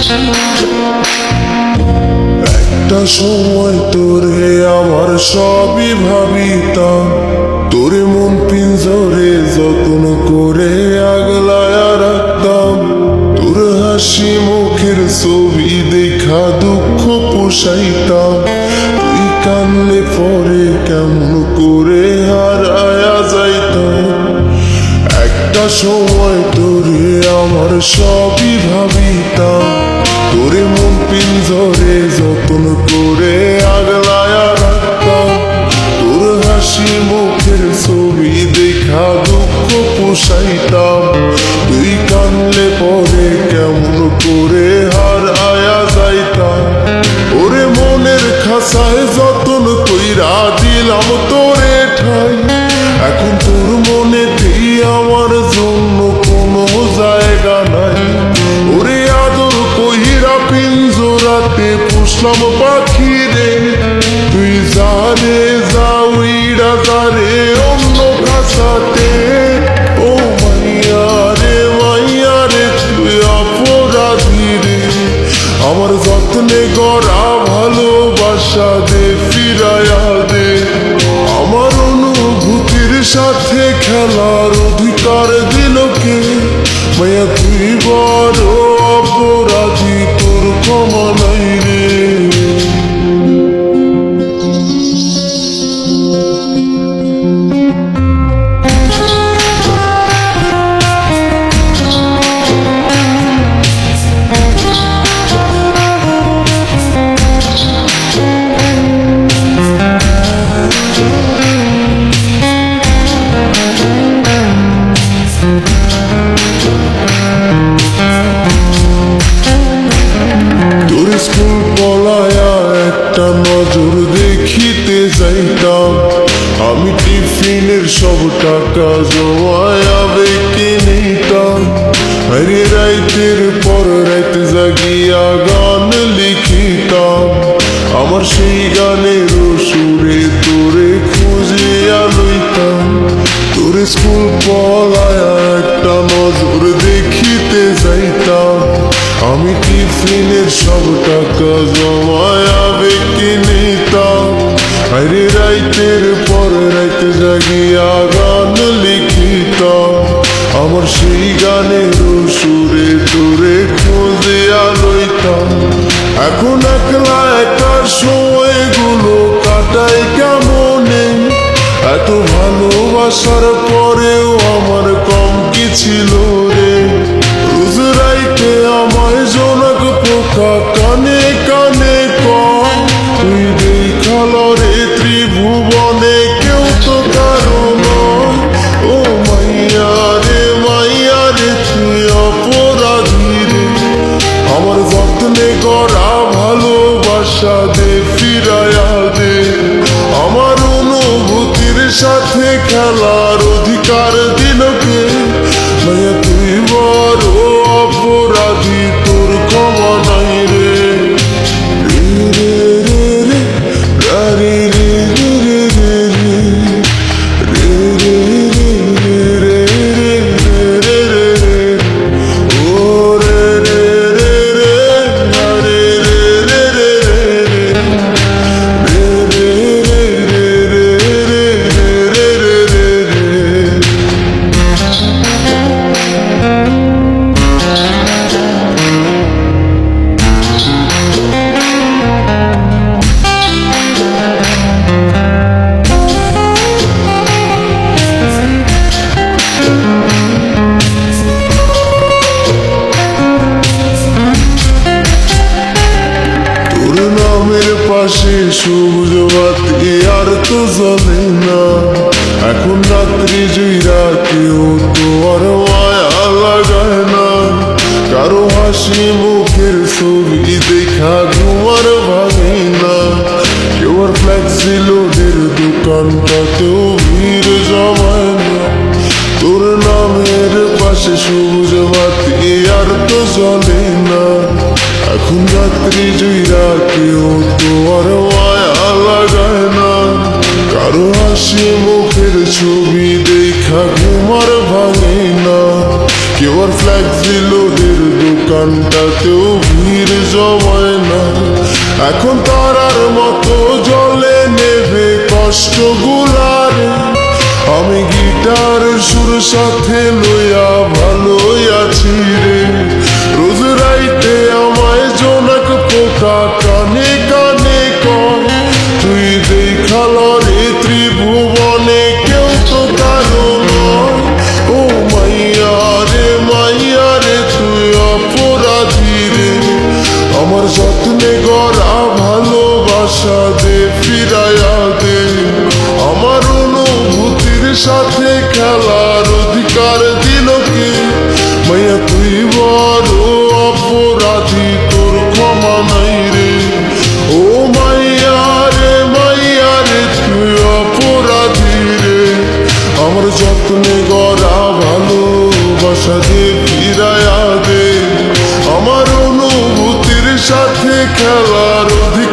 একটা সময় তোরে আমার সবই ভাবিতাম, তোরে মন পিঞ্জরে যত্ন করে আগলায়া রাখতাম। তোর হাসি মুখের ছবি দেখা দুঃখ পোষাইতাম। তুই কানলে পরে কেমন করে হারায়া যাইতাম। একটা সময় তোরে আমার সবই ভাবিতাম, তোরে মন পিঞ্জরে যত্ন করে আগলায়া রাখতাম। তোর হাসি মুখের ছবি দেখা দুঃখ পোষাইতাম। তুই কানলে পরে কেমন করে হারায়া যাইতাম। ওরে মনের খাসায় যত্ন কইরা দিলাম তোরে ঠাই। এখন তোর মনেতেই আমার জন্য কোনো জায়গা নাই। ওরে আদর কইরা পিঞ্জরাতে পুষলাম পাখি রে। তুই যারে যাউইরা যারে অন্য ভাষাতে। ও মাইয়া রে তুই অপরাধী রে। আমার যত্নে গড়া ভালোবাসা দে ফিরায়া দে। আমার অনুভূতির সাথে খেলার অধিকার দিল কে? মায়া তুই বড় অপরাধী, তোর ক্ষমা নাই রে। তোর স্কুল পলায়া একটা নজর দেখিতে যাইতাম। আমি টিফিনের সব টাকা জমায়া বেঁকে নিতাম। আরে রাইতের পর রাত জাগিয়া গান লিখিতাম। আমার সেই গানের সুরে তোরে খুঁজিয়া লইতাম। তোর স্কুল পলায়া একটা নজর দেখিতে যাইতাম। আমি টিফিনের সব টাকা জমায়া বেঁকে নিতাম। আরে রাইতের পর রাত জাগিয়া গান লিখিতাম। আমার সেই গানের সুরে তোরে খুঁজিয়া লইতাম। এখন একলা একার সময়গুলো কাটাই কেমনে? এত ভালোবাসার পরেও আমার কম কি ছিল রে? রোজ রাইতে আমায় জনক পোকা কানে কানে কয়, তুই দেখাল রে ত্রিভুবনে কেউ তো কারো নয়। ও মাইয়া রে তুই অপরাধী রে। আমার যত্নে গড়া ভালোবাসা দে ফিরায়া দে। আমার অনুভূতির সাথে খেলার অধিকার দিল কে? মায়া তুই বড় অপরাধী, তোর ক্ষমা নাই রে। পাশে সবুজ বাতি আর তো জ্বলে না। এখন রাত্রি জুইরা কেউ তো আর মায়া লাগায় না। কারো হাসি মুখের ছবি দেখা ঘুমার ভাঙে না। কেউ আর ফ্লেক্সি লোডের দোকানটাতেও ভিড় জমায় না। তোর নামের পাশে সবুজ বাতি আর তো জ্বলে না। এখন রাত্রি জুইরা কেউ তো আর মায়া লাগায় না। কারো হাসি মুখের ছবি দেখা ঘুমার ভাঙে না। কেউ আর ফ্লেক্সি লোডের দোকান গানটাতেও ভিড় জমায় না। এখন তারার মতো জলে নেভে কষ্টগুলারে, আমি গিটার সুর সাথে লইয়া ভালোই আছি রে। রোজ রাইতে আমায় জোনাক পোকা কানে কানে কয়, তুই দেখালো রে ত্রিভুবনে কেউ তো কারো নয়। ও মাইয়া রে তুই অপরাধী রে, আমার যত্নে গড়া ভালোবাসা দে ফিরাইয়া দে। আমার অনুভূতির সাথে খেলার অধিকার দিল কে? মাইয়া তুই বড় অপরাধী, তোর ক্ষমা নাই রে। ও মাইয়া রে তুই অপরাধী রে, আমার যত্নে গড়া ভালোবাসা দে ফিরাইয়া দে। আমার অনুভূতির সাথে খেলার অধিকার